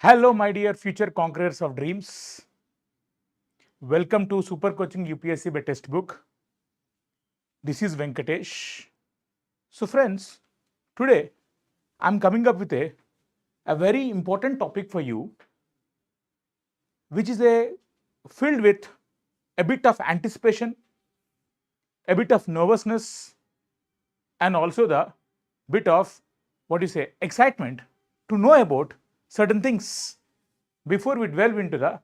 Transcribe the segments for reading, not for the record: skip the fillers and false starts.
Hello, my dear future conquerors of dreams. Welcome to Super Coaching UPSC by Textbook. This is Venkatesh. So, friends, today I'm coming up with a very important topic for you, which is filled with a bit of anticipation, a bit of nervousness, and also the bit of excitement to know about certain things before we delve into the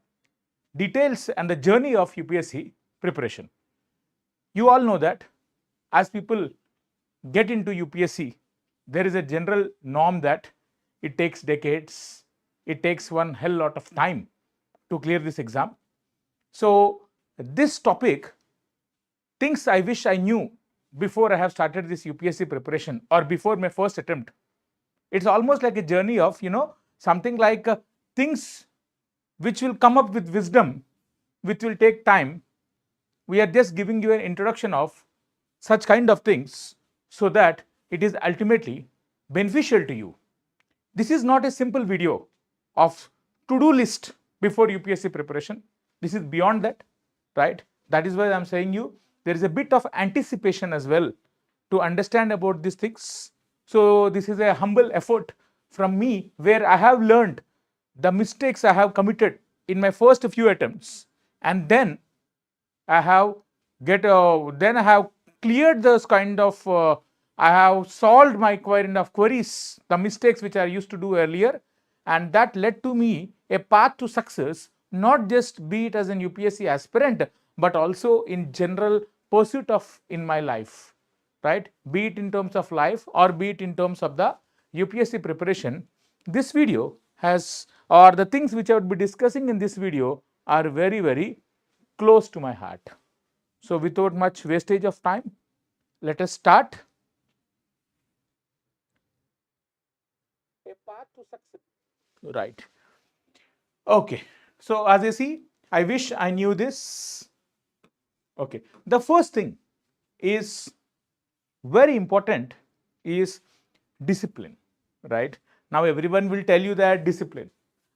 details and the journey of UPSC preparation. You all know that as people get into UPSC, there is a general norm that it takes decades, it takes one hell lot of time to clear this exam. So, this topic, things I wish I knew before I have started this UPSC preparation or before my first attempt. It's almost like a journey of, something like things which will come up with wisdom, which will take time. We are just giving you an introduction of such kind of things so that it is ultimately beneficial to you. This is not a simple video of to-do list before UPSC preparation. This is beyond that, right? That is why I'm saying you there is a bit of anticipation as well to understand about these things. So this is a humble effort from me where I have learned the mistakes I have committed in my first few attempts, and then I have cleared those kind of I have solved my kind of queries, the mistakes which I used to do earlier, and that led to me a path to success, not just be it as an UPSC aspirant, but also in general pursuit of in my life, right? Be it in terms of life or be it in terms of the UPSC preparation. This video has, or the things which I would be discussing in this video are very, very close to my heart. So, without much wastage of time, let us start. A path to success. Right. Okay. So, as you see, I wish I knew this. Okay. The first thing is very important is discipline, right? Now, everyone will tell you that discipline.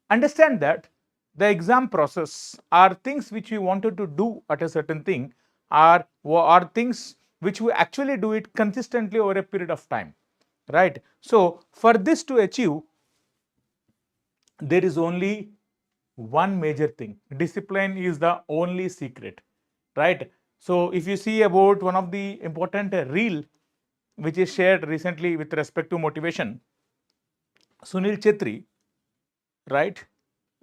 Understand that the exam process are things which we wanted to do at a certain thing are things which we actually do it consistently over a period of time, right? So, for this to achieve, there is only one major thing. Discipline is the only secret, right? So, if you see about one of the important reel which is shared recently with respect to motivation, Sunil Chetri, right?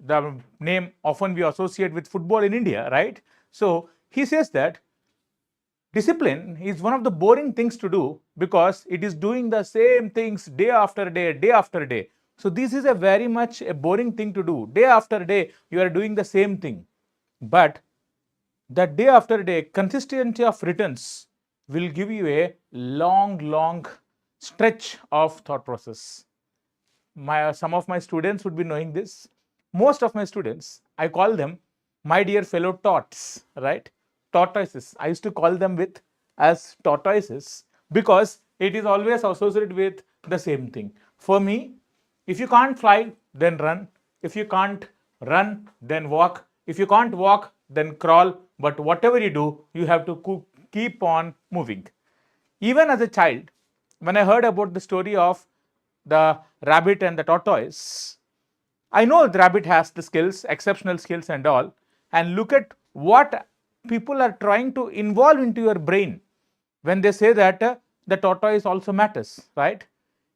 The name often we associate with football in India, right? So he says that discipline is one of the boring things to do because it is doing the same things day after day, day after day. So this is a very much a boring thing to do. Day after day, you are doing the same thing. But that day after day, consistency of returns will give you a long stretch of thought process. Some of my students would be knowing this. Most of my students, I call them my dear fellow tots, right? Tortoises. I used to call them with as tortoises because it is always associated with the same thing. For me, if you can't fly, then run. If you can't run, then walk. If you can't walk, then crawl. But whatever you do, you have to keep on moving. Even as a child, when I heard about the story of the rabbit and the tortoise, I know the rabbit has the skills, exceptional skills and all, and look at what people are trying to involve into your brain when they say that the tortoise also matters, right?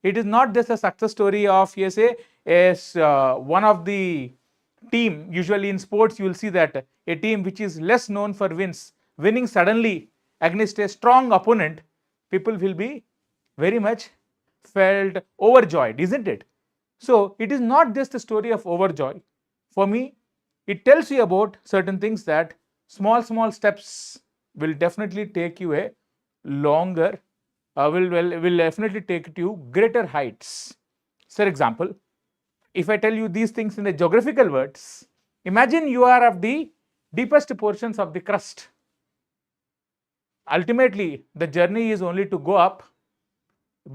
It is not just a success story of, yes, one of the team. Usually in sports, you will see that a team which is less known for winning suddenly against a strong opponent, people will be very much felt overjoyed, isn't it? So it is not just a story of overjoy. For me, it tells you about certain things that small steps will definitely take you a longer, will definitely take you to greater heights. For example, if I tell you these things in the geographical words, imagine you are of the deepest portions of the crust. Ultimately, the journey is only to go up,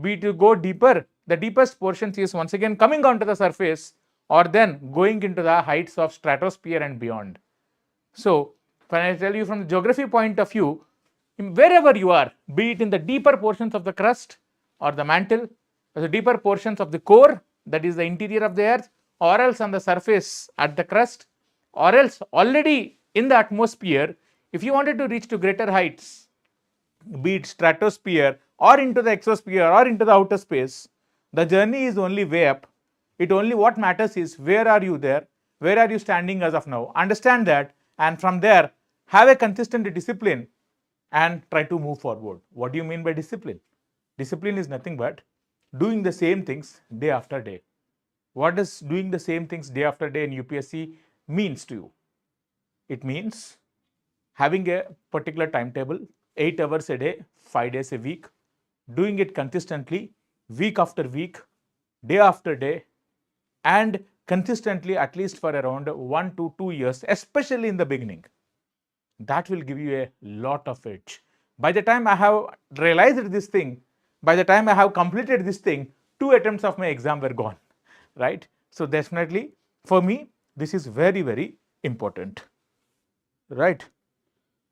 be to go deeper. The deepest portions is once again coming onto the surface. or then going into the heights of stratosphere and beyond. So when I tell you from the geography point of view, wherever you are, be it in the deeper portions of the crust or the mantle, or the deeper portions of the core, that is the interior of the earth, or else on the surface at the crust, or else already in the atmosphere, if you wanted to reach to greater heights, be it stratosphere or into the exosphere or into the outer space, the journey is only way up. It only what matters is where are you there, where are you standing as of now. Understand that, and from there have a consistent discipline and try to move forward. What do you mean by discipline? Discipline is nothing but doing the same things day after day. What does doing the same things day after day in UPSC means to you? It means having a particular timetable, 8 hours a day, 5 days a week, doing it consistently, week after week, day after day, and consistently at least for around 1 to 2 years, especially in the beginning. That will give you a lot of edge. By the time I have realized this thing, by the time I have completed this thing, 2 attempts of my exam were gone, right? So definitely for me, this is very, very important, right?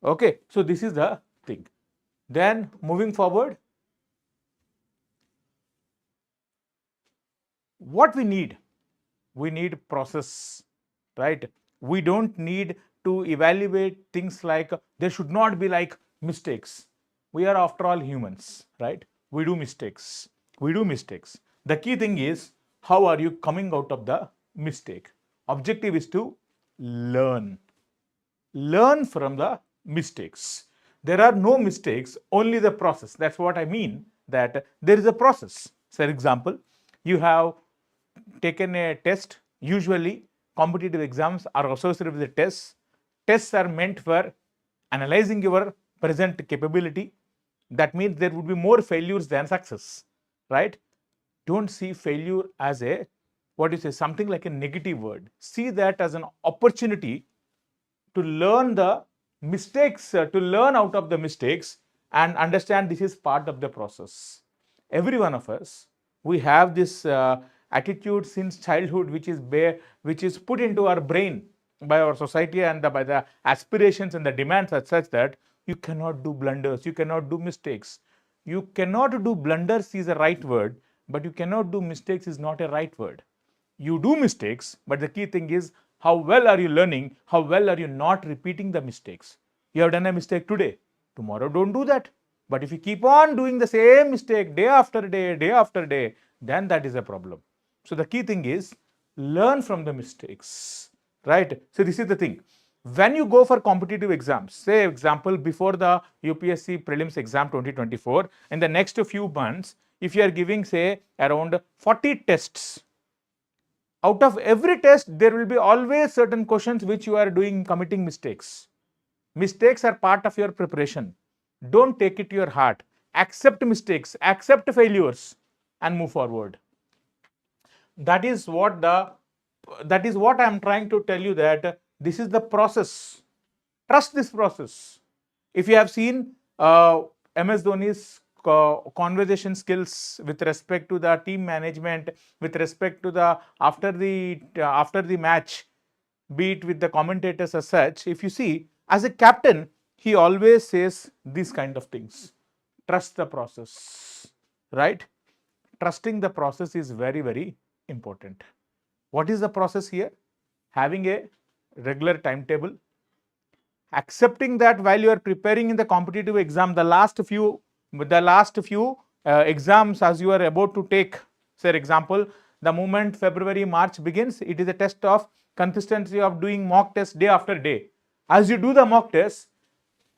Okay, so this is the thing. Then moving forward, what we need process, right? We don't need to evaluate things like there should not be like mistakes. We are after all humans, right? We do mistakes. The key thing is how are you coming out of the mistake. Objective is to learn from the mistakes. There are no mistakes, only the process. That's what I mean, that there is a process. For example, you have taken a test. Usually competitive exams are associated with the tests. Tests are meant for analyzing your present capability. That means there would be more failures than success, right? Don't see failure as a something like a negative word. See that as an opportunity to learn the mistakes, to learn out of the mistakes and understand this is part of the process. Every one of us, we have this attitude since childhood, which is put into our brain by our society and by the aspirations and the demands as such that you cannot do blunders, you cannot do mistakes. You cannot do blunders is a right word, but you cannot do mistakes is not a right word. You do mistakes, but the key thing is how well are you learning, how well are you not repeating the mistakes. You have done a mistake today, tomorrow don't do that. But if you keep on doing the same mistake day after day, then that is a problem. So the key thing is learn from the mistakes, right? So this is the thing. When you go for competitive exams, say example before the UPSC Prelims exam 2024, in the next few months, if you are giving say around 40 tests, out of every test, there will be always certain questions which you are committing mistakes. Mistakes are part of your preparation. Don't take it to your heart. Accept mistakes, accept failures, and move forward. That is what I am trying to tell you, that this is the process. Trust this process. If you have seen MS Dhoni's conversation skills with respect to the team management, with respect to the after the match, be it with the commentators as such, if you see as a captain, he always says these kind of things. Trust the process, right? Trusting the process is very, very important. What is the process here? Having a regular timetable, accepting that while you are preparing in the competitive exam, the last few exams as you are about to take, say example, the moment February, March begins, it is a test of consistency of doing mock tests day after day. As you do the mock tests,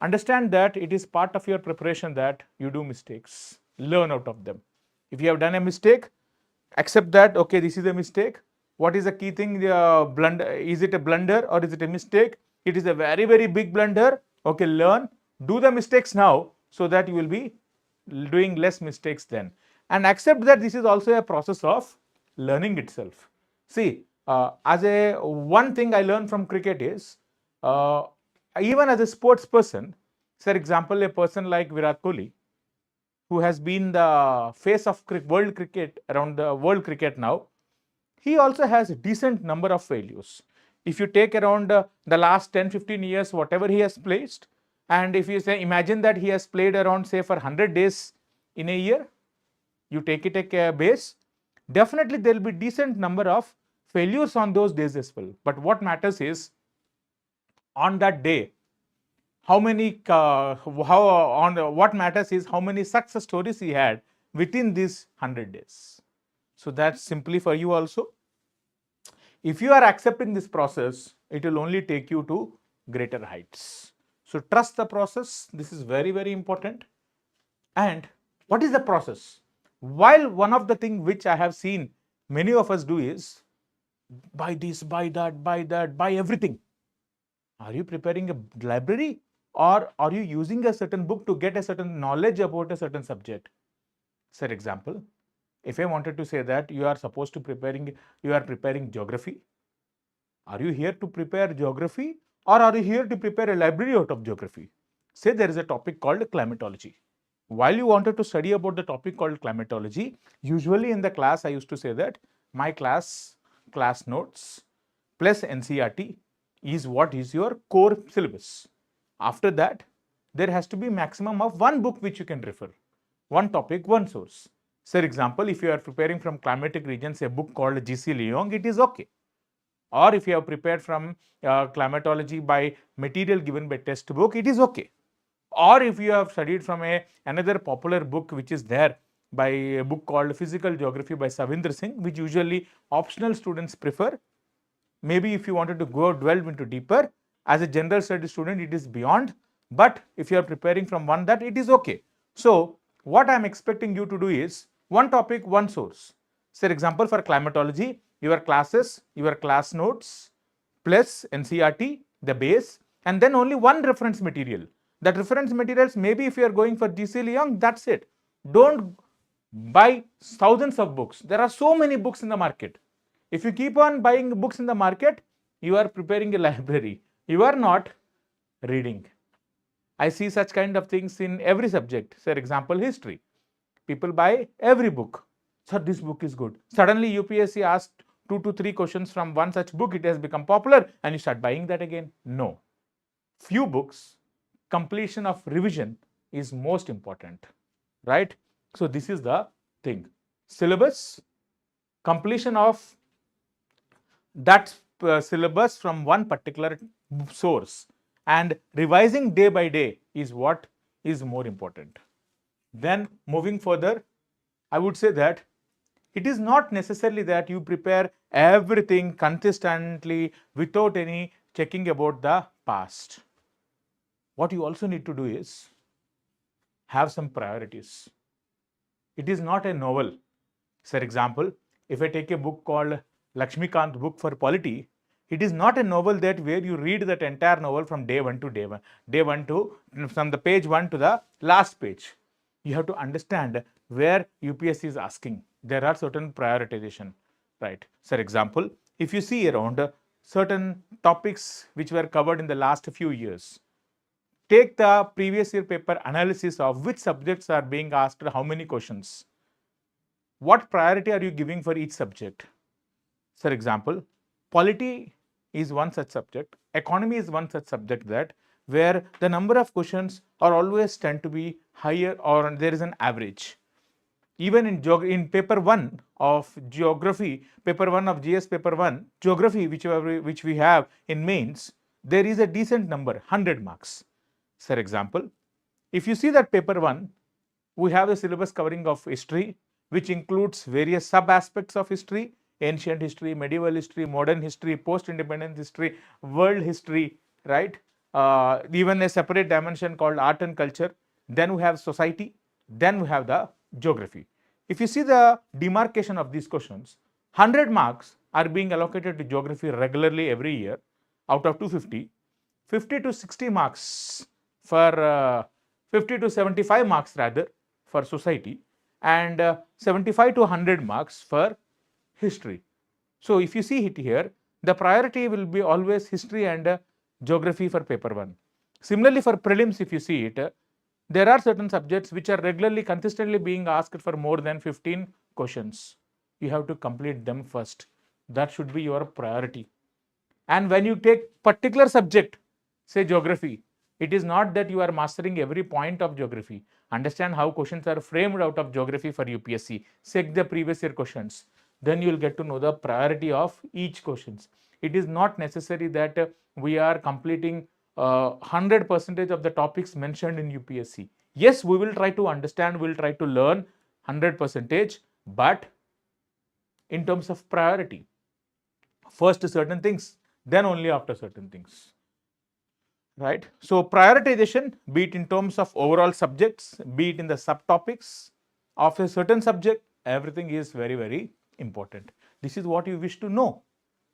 understand that it is part of your preparation that you do mistakes. Learn out of them. If you have done a mistake, accept that, okay, this is a mistake. What is the key thing? Blunder. Is it a blunder or is it a mistake? It is a very, very big blunder. Okay, learn. Do the mistakes now so that you will be doing less mistakes then. And accept that this is also a process of learning itself. See, as a one thing I learned from cricket is, even as a sports person, for example, a person like Virat Kohli, who has been the face of world cricket, around the world cricket now, he also has a decent number of failures. If you take around the last 10-15 years, whatever he has placed, and if you say, imagine that he has played around, say, for 100 days in a year, you take it a base, definitely there will be decent number of failures on those days as well. But what matters is, on that day, how many, what matters is how many success stories he had within these 100 days. So that's simply for you also. If you are accepting this process, it will only take you to greater heights. So trust the process. This is very, very important. And what is the process? While one of the things which I have seen many of us do is buy this, buy that, buy everything. Are you preparing a library, or are you using a certain book to get a certain knowledge about a certain subject? For example, if I wanted to say that you are supposed to preparing geography, are you here to prepare geography, or are you here to prepare a library out of geography? Say there is a topic called climatology. While you wanted to study about the topic called climatology, usually in the class I used to say that my class notes plus NCERT is what is your core syllabus. After that, there has to be maximum of one book which you can refer. One topic, one source. For example, if you are preparing from climatic regions, a book called G.C. Leong, it is okay. Or if you have prepared from climatology by material given by textbook, it is okay. Or if you have studied from another popular book which is there by a book called Physical Geography by Savindra Singh, which usually optional students prefer. Maybe if you wanted to go delve into deeper, as a general study student, it is beyond. But if you are preparing from one, that it is okay. So what I am expecting you to do is one topic, one source. For example, for climatology, your classes, your class notes, plus NCERT, the base, and then only one reference material. That reference materials, maybe if you are going for G.C. Leong, that's it. Don't buy thousands of books. There are so many books in the market. If you keep on buying books in the market, you are preparing a library. You are not reading. I see such kind of things in every subject. For example, history. People buy every book. Sir, this book is good. Suddenly UPSC asked 2 to 3 questions from one such book. It has become popular and you start buying that again. No. Few books, completion of revision is most important, right? So this is the thing. Syllabus, completion of that syllabus from one particular source, and revising day by day is what is more important. Then moving further, I would say that it is not necessarily that you prepare everything consistently without any checking about the past. What you also need to do is have some priorities. It is not a novel. For example, if I take a book called Lakshmikant book for polity, it is not a novel that where you read that entire novel from day one to from the page 1 to the last page. You have to understand where UPSC is asking. There are certain prioritization, right? For example, if you see around certain topics which were covered in the last few years, take the previous year paper analysis of which subjects are being asked how many questions. What priority are you giving for each subject? For example, polity is one such subject, economy is one such subject that where the number of questions are always tend to be higher, or there is an average. Even in paper 1 of geography, paper 1 of GS paper 1, geography which we have in mains, there is a decent number, 100 marks. For example, if you see that paper 1, we have a syllabus covering of history, which includes various sub aspects of history: ancient history, medieval history, modern history, post-independence history, world history, right? Even a separate dimension called art and culture. Then we have society. Then we have the geography. If you see the demarcation of these questions, 100 marks are being allocated to geography regularly every year out of 250. 50 to 60 marks for 50 to 75 marks rather for society, and 75 to 100 marks for history. So if you see it here, the priority will be always history and geography for paper 1. Similarly, for prelims, if you see it, there are certain subjects which are regularly, consistently being asked for more than 15 questions. You have to complete them first. That should be your priority. And when you take particular subject, say geography, it is not that you are mastering every point of geography. Understand how questions are framed out of geography for UPSC. Check the previous year questions. Then you will get to know the priority of each questions. It is not necessary that we are completing 100% of the topics mentioned in UPSC. Yes, we will try to understand, we will try to learn 100%, but in terms of priority, first certain things, then only after certain things, right? So prioritization, be it in terms of overall subjects, be it in the subtopics of a certain subject, everything is very, very important. This is what you wish to know.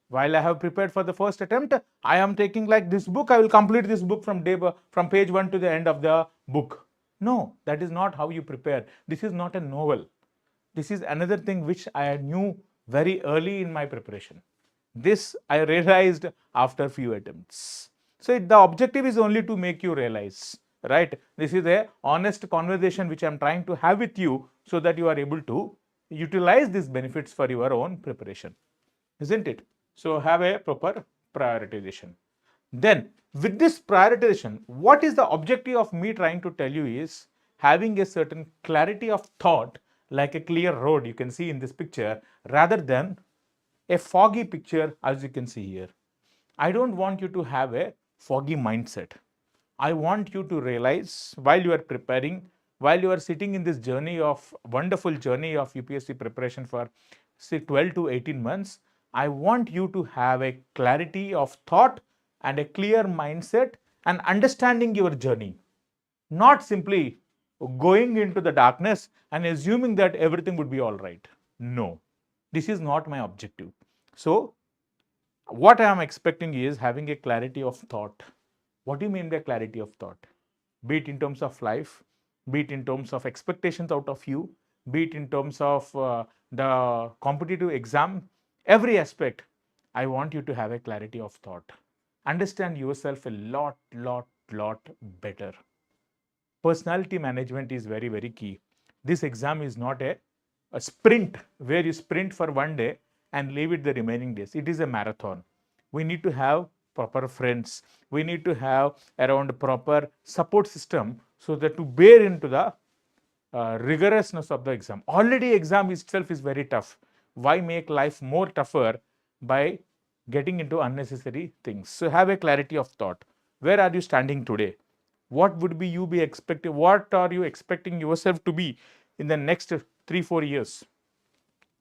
While I have prepared for the first attempt, I am taking like this book, I will complete this book from page 1 to the end of the book. No, that is not how you prepare. This is not a novel. This is another thing which I knew very early in my preparation. This I realized after few attempts. So the objective is only to make you realize, right? This is a honest conversation which I am trying to have with you so that you are able to utilize these benefits for your own preparation, isn't it? So have a proper prioritization. Then with this prioritization, what is the objective of me trying to tell you is having a certain clarity of thought, like a clear road you can see in this picture, rather than a foggy picture as you can see here. I don't want you to have a foggy mindset. I want you to realize while you are preparing, while you are sitting in this journey of wonderful journey of UPSC preparation for say 12 to 18 months, I want you to have a clarity of thought and a clear mindset and understanding your journey. Not simply going into the darkness and assuming that everything would be all right. No, this is not my objective. So what I am expecting is having a clarity of thought. What do you mean by clarity of thought? Be it in terms of life, be it in terms of expectations out of you, be it in terms of the competitive exam, every aspect, I want you to have a clarity of thought. Understand yourself a lot better. Personality management is very, very key. This exam is not a sprint where you sprint for one day and leave it the remaining days. It is a marathon. We need to have proper friends. We need to have around proper support system so that to bear into the rigorousness of the exam. Already exam itself is very tough. Why make life more tougher by getting into unnecessary things? So have a clarity of thought. Where are you standing today? What would be you be expecting? What are you expecting yourself to be in the next 3-4 years?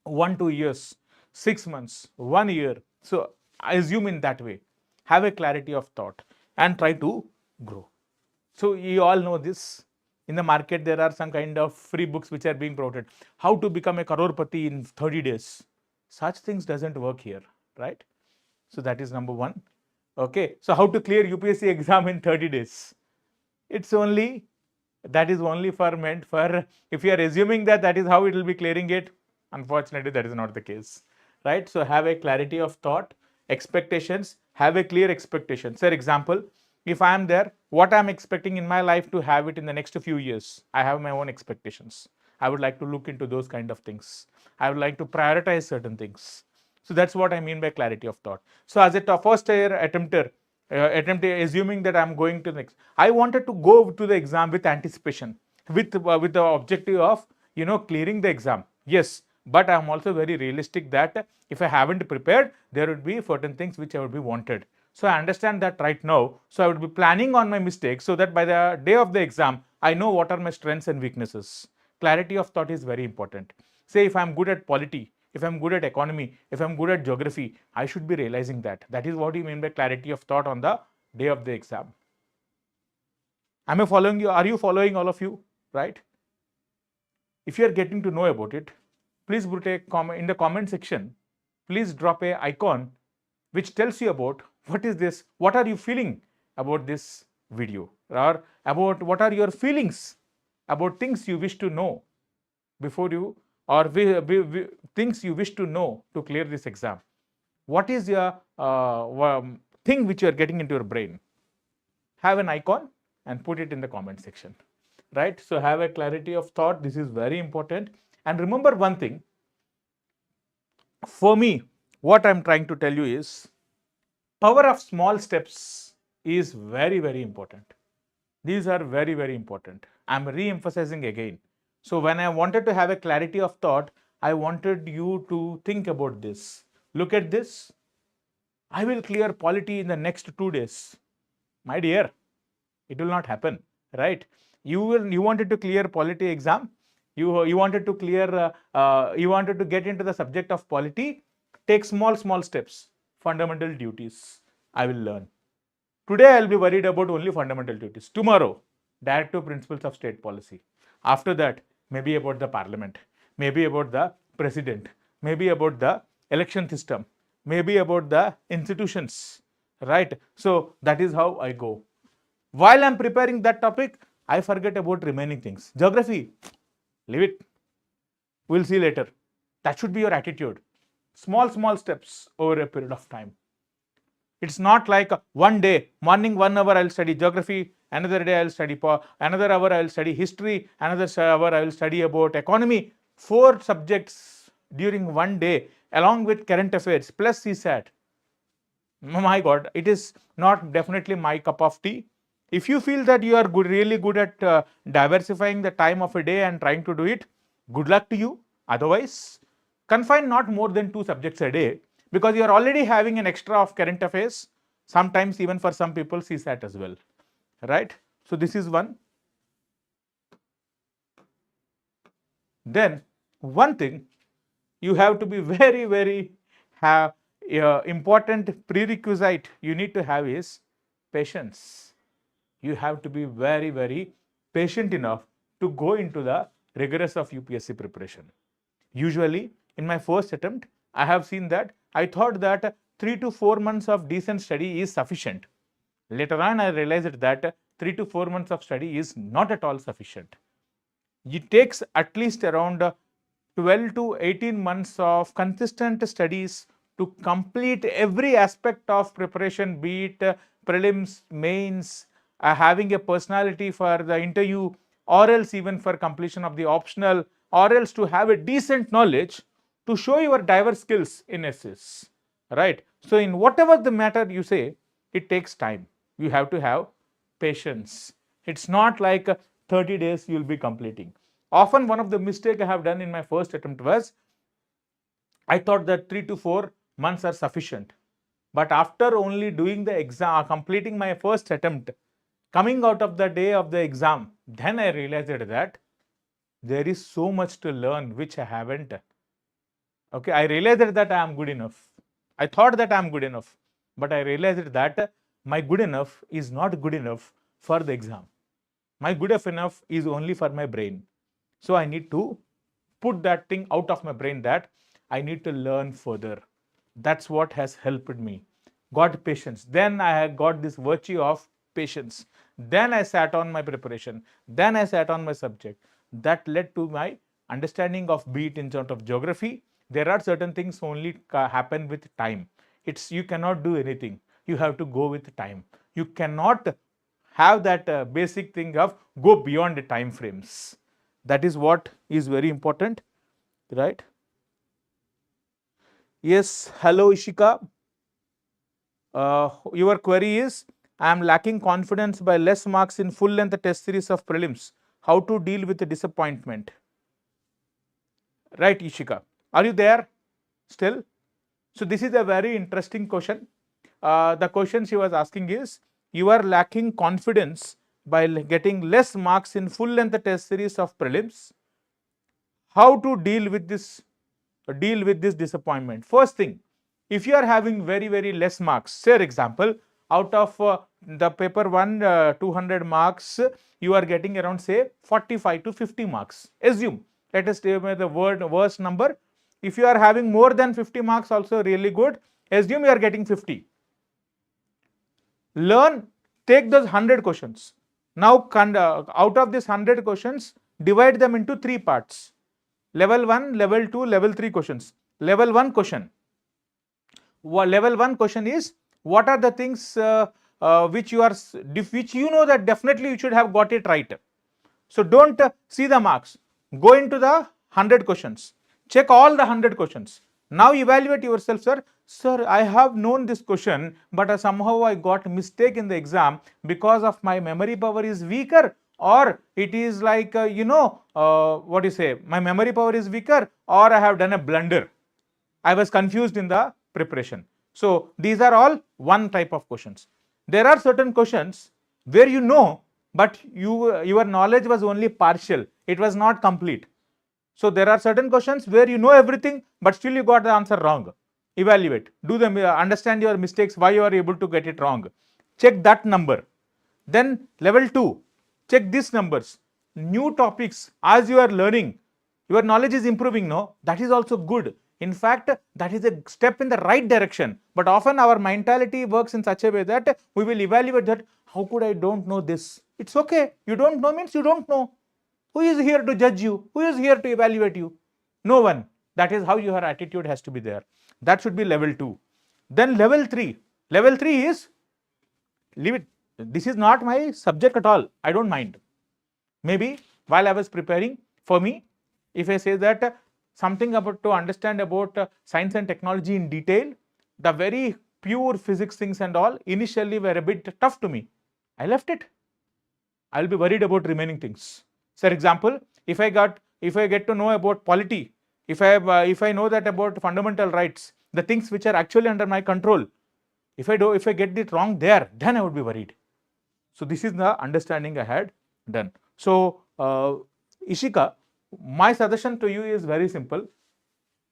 1-2 years, 6 months, 1 year. So I assume in that way. Have a clarity of thought and try to grow. So you all know this. In the market, there are some kind of free books which are being promoted. How to become a crorepati in 30 days. Such things doesn't work here, right? So that is number one. Okay. So how to clear UPSC exam in 30 days? It's only, that is only for meant for, if you are assuming that that is how it will be clearing it, unfortunately that is not the case, right? So have a clarity of thought, expectations, have a clear expectation. For example, if I am there, what I am expecting in my life to have it in the next few years, I have my own expectations. I would like to look into those kind of things. I would like to prioritize certain things. So that's what I mean by clarity of thought. So as a first year attempter, assuming that I'm going to the next, I wanted to go to the exam with anticipation, with the objective of clearing the exam. Yes, but I'm also very realistic that if I haven't prepared, there would be certain things which I would be wanted. So I understand that right now. So I would be planning on my mistakes so that by the day of the exam, I know what are my strengths and weaknesses. Clarity of thought is very important. Say if I'm good at polity, if I'm good at economy, if I'm good at geography, I should be realizing that. That is what you mean by clarity of thought on the day of the exam. Am I following you? Are you following, all of you? Right? If you are getting to know about it, please put a comment in the comment section. Please drop a icon which tells you about what is this, what are you feeling about this video, or about what are your feelings about things you wish to know before you, or things you wish to know to clear this exam. What is your thing which you are getting into your brain? Have an icon and put it in the comment section, right? So have a clarity of thought. This is very important. And remember one thing, for me, what I'm trying to tell you is power of small steps is very, very important. These are very, very important. I'm re-emphasizing again. So when I wanted to have a clarity of thought, I wanted you to think about this. Look at this. I will clear polity in the next 2 days. My dear, it will not happen, right? You wanted to clear polity exam. You wanted to clear. You wanted to get into the subject of polity. Take small steps. Fundamental duties. I will learn. Today, I'll be worried about only fundamental duties. Tomorrow, directive principles of state policy. After that, maybe about the parliament, maybe about the president, maybe about the election system, maybe about the institutions, right? So that is how I go. While I'm preparing that topic, I forget about remaining things. Geography, leave it. We'll see later. That should be your attitude. Small steps over a period of time. It's not like one day, morning 1 hour I'll study geography, another day I'll study, another hour I'll study history, another hour I will study about economy. 4 subjects during one day along with current affairs plus CSAT. My God, it is not definitely my cup of tea. If you feel that you are really good at diversifying the time of a day and trying to do it, good luck to you. Otherwise, confine not more than 2 subjects a day, because you are already having an extra of current affairs, sometimes even for some people CSAT as well, right? So this is one. Then one thing you have to be very important prerequisite you need to have is patience. You have to be very patient enough to go into the rigorous of UPSC preparation. Usually in my first attempt, I have seen that I thought that 3 to 4 months of decent study is sufficient. Later on, I realized that 3 to 4 months of study is not at all sufficient. It takes at least around 12 to 18 months of consistent studies to complete every aspect of preparation, be it prelims, mains, having a personality for the interview, or else even for completion of the optional, or else to have a decent knowledge to show your diverse skills in essays, right? So in whatever the matter you say, it takes time. You have to have patience. It's not like 30 days you'll be completing. Often one of the mistake I have done in my first attempt was I thought that 3 to 4 months are sufficient. But after only doing the exam, completing my first attempt, coming out of the day of the exam, then I realized that there is so much to learn which I haven't. Okay, I realized that I am good enough. I thought that I am good enough, but I realized that my good enough is not good enough for the exam. My good enough is only for my brain. So I need to put that thing out of my brain that I need to learn further. That's what has helped me. Got patience. Then I got this virtue of patience. Then I sat on my preparation. Then I sat on my subject. That led to my understanding of, be it in terms of geography. There are certain things only happen with time. You cannot do anything. You have to go with time. You cannot have that basic thing of go beyond the time frames. That is what is very important, right? Yes, hello Ishika. Your query is, I am lacking confidence by less marks in full length test series of prelims. How to deal with the disappointment? Right, Ishika. Are you there still? So this is a very interesting question. The question she was asking is, you are lacking confidence by getting less marks in full length test series of prelims. How to deal with this disappointment? First thing, if you are having very less marks, say for example, out of the paper 1 200 marks, you are getting around say 45 to 50 marks. Assume, let us take the worst number. If you are having more than 50 marks, also really good. Assume you are getting 50. Learn, take those 100 questions. Now out of these 100 questions, divide them into 3 parts. Level 1, level 2, level 3 questions. Level 1 question. Level 1 question is, what are the things which you know that definitely you should have got it right. So don't see the marks. Go into the 100 questions. Check all the 100 questions. Now evaluate yourself, sir. Sir, I have known this question, but somehow I got mistake in the exam because of my memory power is weaker, or it is like, what do you say, my memory power is weaker, or I have done a blunder. I was confused in the preparation. So these are all one type of questions. There are certain questions where you know, but your knowledge was only partial. It was not complete. So there are certain questions where you know everything, but still you got the answer wrong. Evaluate. Do them. Understand your mistakes, why you are able to get it wrong. Check that number. Then level 2, check these numbers. New topics as you are learning, your knowledge is improving, no? That is also good. In fact, that is a step in the right direction. But often our mentality works in such a way that we will evaluate that, how could I don't know this? It's okay. You don't know means you don't know. Who is here to judge you? Who is here to evaluate you? No one. That is how your attitude has to be there. That should be level 2. Then level 3. Level 3 is, leave it. This is not my subject at all. I don't mind. Maybe while I was preparing, for me, if I say that something about to understand about science and technology in detail, the very pure physics things and all initially were a bit tough to me. I left it. I'll be worried about remaining things. For example, if I get to know about polity, if I know that about fundamental rights, the things which are actually under my control, if I get it wrong there, then I would be worried. So this is the understanding I had done. So Ishika, my suggestion to you is very simple.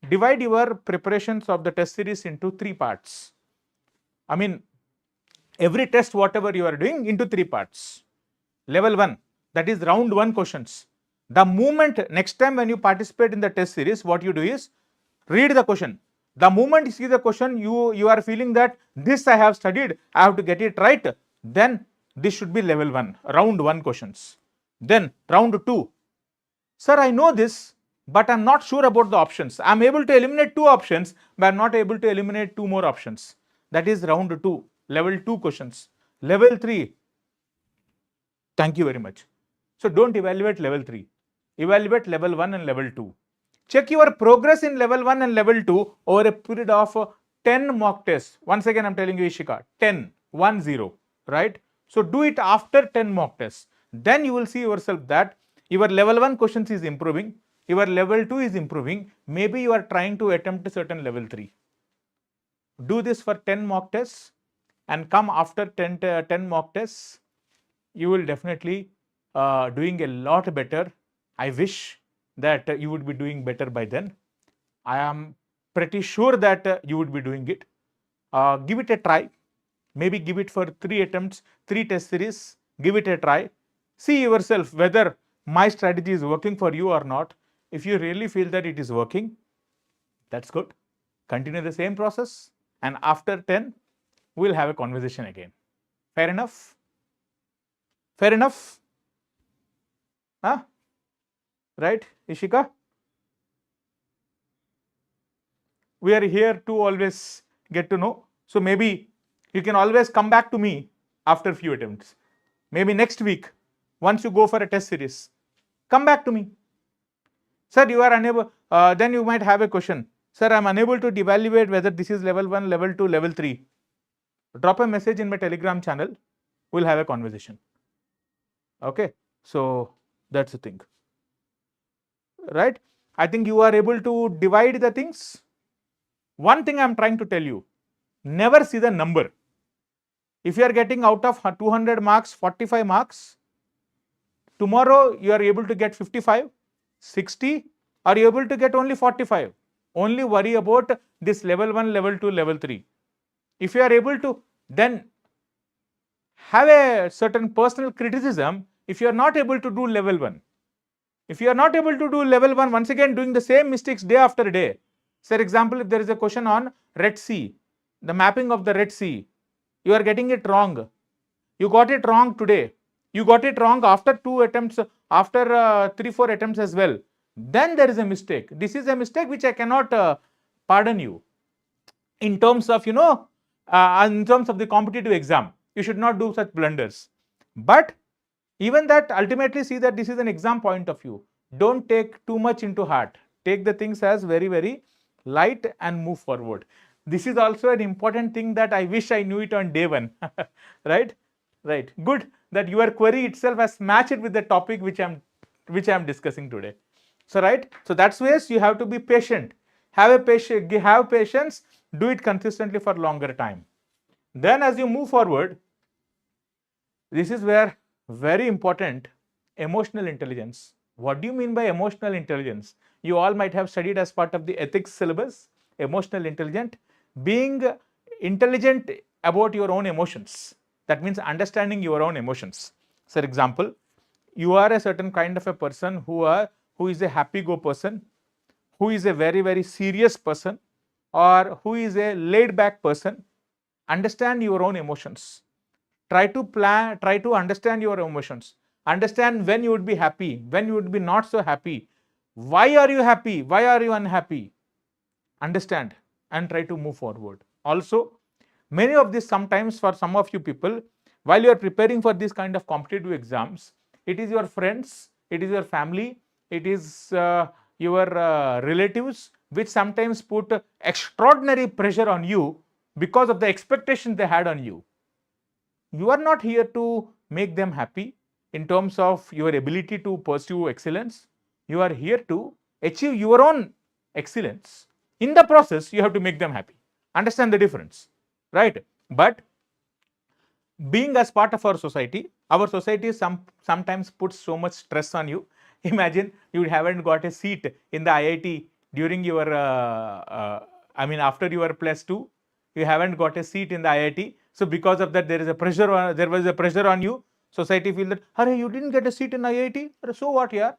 Divide your preparations of the test series into 3 parts. I mean, every test whatever you are doing into 3 parts. Level 1, that is round 1 questions. The moment next time when you participate in the test series, what you do is read the question. The moment you see the question, you are feeling that this I have studied, I have to get it right, then this should be level 1, round 1 questions. Then round 2, sir, I know this, but I'm not sure about the options. I'm able to eliminate 2 options, but I'm not able to eliminate 2 more options. That is round 2, level 2 questions. Level 3, thank you very much. So don't evaluate level 3. Evaluate level 1 and level 2. Check your progress in level 1 and level 2 over a period of 10 mock tests. Once again, I'm telling you, Ishika, 10, 1, 0, right? So do it after 10 mock tests. Then you will see yourself that your level 1 questions is improving, your level 2 is improving. Maybe you are trying to attempt a certain level 3. Do this for 10 mock tests and come after 10 mock tests. You will definitely doing a lot better. I wish that you would be doing better by then. I am pretty sure that you would be doing it. Give it a try. Maybe give it for 3 attempts, 3 test series. Give it a try. See yourself whether my strategy is working for you or not. If you really feel that it is working, that's good. Continue the same process, and after 10, we'll have a conversation again. Fair enough? Fair enough? Huh? Right, Ishika? We are here to always get to know. So maybe you can always come back to me after few attempts. Maybe next week, once you go for a test series, come back to me. Sir, you are unable, then you might have a question. Sir, I am unable to evaluate whether this is level 1, level 2, level 3. Drop a message in my Telegram channel. We'll have a conversation. Okay, so that's the thing. Right? I think you are able to divide the things. One thing I'm trying to tell you, never see the number. If you are getting out of 200 marks, 45 marks, tomorrow you are able to get 55, 60, are you able to get only 45? Only worry about this level 1, level 2, level 3. If you are able to then have a certain personal criticism, if you are not able to do level 1. If you are not able to do level 1, once again doing the same mistakes day after day. For example, if there is a question on Red Sea, the mapping of the Red Sea, you are getting it wrong. You got it wrong today. You got it wrong after 2 attempts, after 3-4 attempts as well. Then there is a mistake. This is a mistake which I cannot pardon you. In terms of, in terms of the competitive exam, you should not do such blunders. But even that, ultimately see that this is an exam point of view. Don't take too much into heart. Take the things as very, very light and move forward. This is also an important thing that I wish I knew it on day one. Right? Right. Good that your query itself has matched it with the topic which I'm discussing today. So right. So that's where you have to be patient. Have patience. Do it consistently for longer time. Then as you move forward, this is where very important emotional intelligence. What do you mean by emotional intelligence? You all might have studied as part of the ethics syllabus, emotional intelligent, being intelligent about your own emotions. That means understanding your own emotions. For example, you are a certain kind of a person who is a happy go person, who is a very, very serious person, or who is a laid back person. Understand your own emotions. Try to understand your emotions. Understand when you would be happy, when you would be not so happy. Why are you happy? Why are you unhappy? Understand and try to move forward. Also, many of this, sometimes for some of you people, while you are preparing for this kind of competitive exams, it is your friends, it is your family, it is your relatives which sometimes put extraordinary pressure on you because of the expectations they had on you. You are not here to make them happy in terms of your ability to pursue excellence. You are here to achieve your own excellence. In the process, you have to make them happy. Understand the difference, right? But being as part of our society sometimes puts so much stress on you. Imagine you haven't got a seat in the IIT during your, after your +2, you haven't got a seat in the IIT. So because of that, there was a pressure on you. Society feel that, hey, you didn't get a seat in IIT. So what, yeah?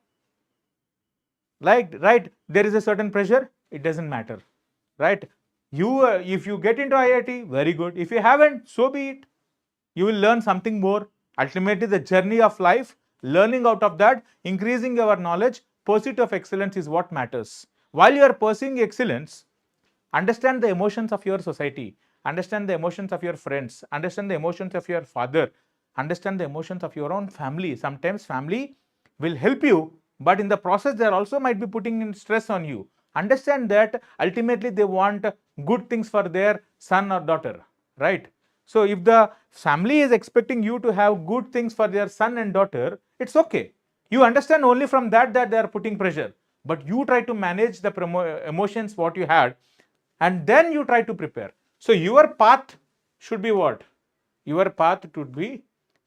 Like, right? There is a certain pressure. It doesn't matter, right? If you get into IIT, very good. If you haven't, so be it. You will learn something more. Ultimately, the journey of life, learning out of that, increasing your knowledge, pursuit of excellence is what matters. While you are pursuing excellence, understand the emotions of your society, understand the emotions of your friends, understand the emotions of your father, understand the emotions of your own family. Sometimes family will help you, but in the process, they also might be putting in stress on you. Understand that ultimately they want good things for their son or daughter, right? So if the family is expecting you to have good things for their son and daughter, it's okay. You understand only from that they are putting pressure, but you try to manage the emotions what you had, and then you try to prepare. So your path should be what? Your path should be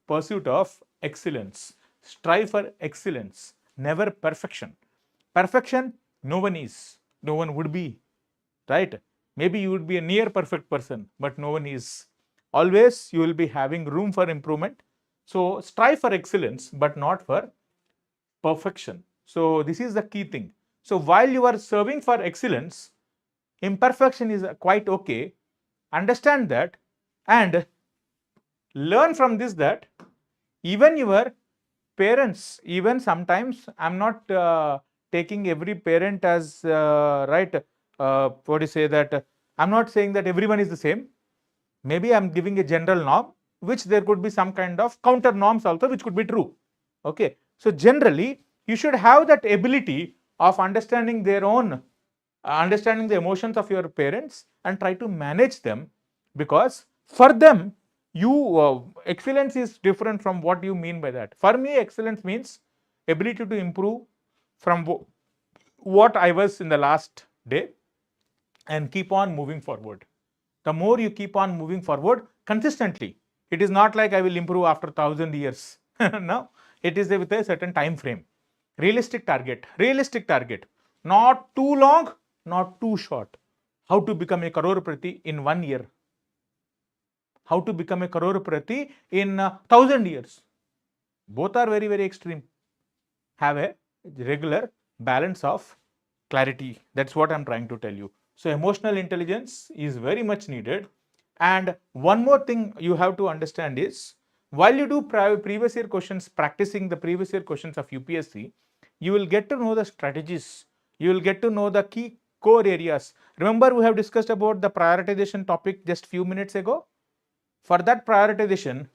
pursuit of excellence. Strive for excellence, never perfection. Perfection, no one is, no one would be, right? Maybe you would be a near perfect person, but no one is. Always you will be having room for improvement. So strive for excellence, but not for perfection. So this is the key thing. So while you are serving for excellence, imperfection is quite okay. Understand that and learn from this that even your parents, even sometimes I'm not taking every parent as right. What do you say that? I'm not saying that everyone is the same. Maybe I'm giving a general norm, which there could be some kind of counter norms also, which could be true. Okay. So generally, you should have that ability of understanding their own, understanding the emotions of your parents and try to manage them, because for them, you excellence is different from what you mean by that. For me, excellence means ability to improve from what I was in the last day and keep on moving forward. The more you keep on moving forward consistently, it is not like I will improve after 1,000 years. No, it is with a certain time frame. Realistic target, not too long, not too short. How to become a crorepati in 1 year? How to become a crorepati in 1,000 years? Both are very, very extreme. Have a regular balance of clarity. That's what I'm trying to tell you. So emotional intelligence is very much needed. And one more thing you have to understand is, while you do previous year questions, practicing the previous year questions of UPSC, you will get to know the strategies. You will get to know the key core areas. Remember, we have discussed about the prioritization topic just few minutes ago. For that prioritization,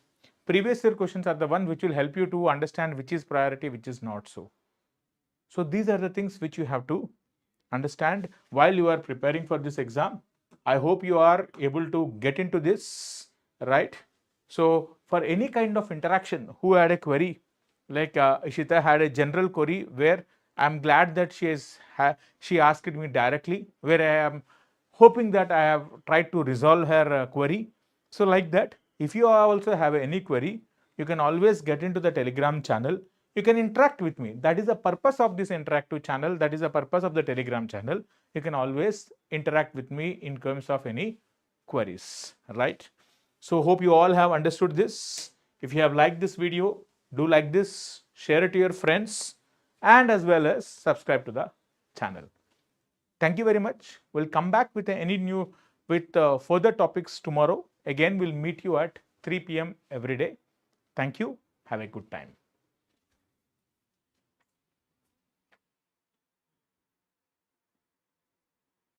previous year questions are the one which will help you to understand which is priority, which is not so. So these are the things which you have to understand while you are preparing for this exam. I hope you are able to get into this, right? So for any kind of interaction, who had a query, like Ishita had a general query where I'm glad that she asked me directly, where I am hoping that I have tried to resolve her query. So like that, if you also have any query, you can always get into the Telegram channel. You can interact with me. That is the purpose of this interactive channel. That is the purpose of the Telegram channel. You can always interact with me in terms of any queries, right? So hope you all have understood this. If you have liked this video, do like this, share it to your friends, and as well as subscribe to the channel. Thank you very much. We'll come back with further topics tomorrow. Again, we'll meet you at 3 p.m. every day. Thank you. Have a good time.